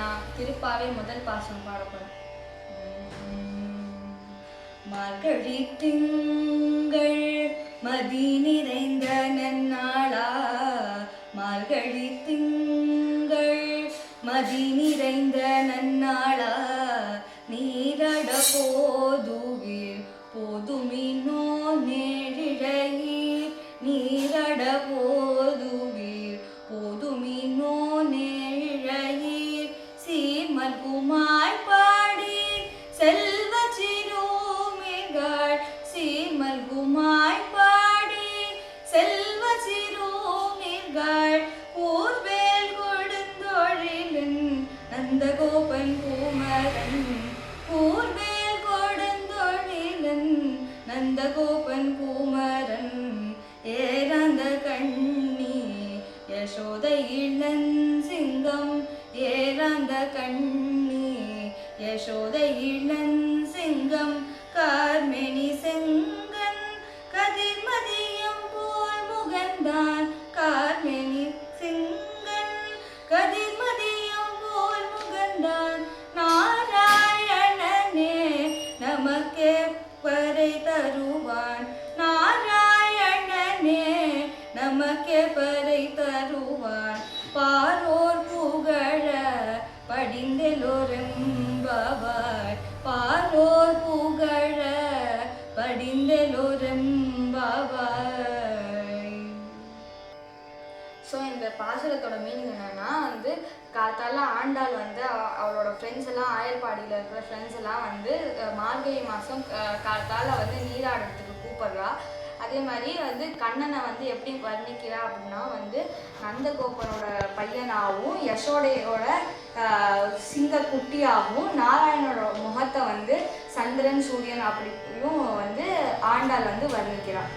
நான் திருப்பாவை முதல் பாசம் பாடப்படும். மார்கழி திங்கள் மதி நிறைந்த நன்னாளா, மார்கழி திங்கள் மதி நிறைந்த நன்னாளா, நீரட போதுவீர் போதுமினோ நேழிழையீர், நீரட போதுவீர் போதுமினோ நேழிழையீர், சீர்மல்குமாய் பாடி செல்வ சிறுமிகள், சீர்மல்குமாய் பாடி செல்வ சிறுமிகள், ஊர்வேல் கொடுந்தொழிலன் நந்தகோபன் குமரன், ஊர்வேல் கொடுந்தொழிலன் நந்தகோபன் குமரன், ஏறாந்த கண்ணி யசோதை இளன் சிங்கம், ஏறாந்த கண்ணி யசோதை இளன் சிங்கம், கார்மேனி செங்கன் கதிர்மதியம் போல் முகந்தான், கார்மேனி செங்கன் கதிர்மதியம் போல் முகந்தான், நாராயணனே நமக்கே பறை தருவான், நாராயணனே நமக்கே பறை தருவான், பாரோர் புகழ படிந்தெலோரெம்பாவாய், பாரோர் புகழ படிந்தெலோரெம்பாவாய். ஸோ இந்த பாசுரத்தோட மீனிங் என்னன்னா காத்தால ஆண்டாள் அவளோட ஃப்ரெண்ட்ஸ் எல்லாம் ஆயர்பாடியில் இருக்கிற ஃப்ரெண்ட்ஸ் எல்லாம் மார்கழி மாதம் காத்தால நீராடுறதுக்கு கூப்பிடுறா. அதே மாதிரி கண்ணனை எப்படி வர்ணிக்கிறா அப்படின்னா நந்தகோபனோட பையனாகவும் யசோதையோட சிங்க குட்டியாகவும் நாராயணனோட முகத்தை சந்திரன் சூரியன் அப்படியும் ஆண்டாள் வர்ணிக்கிறான்.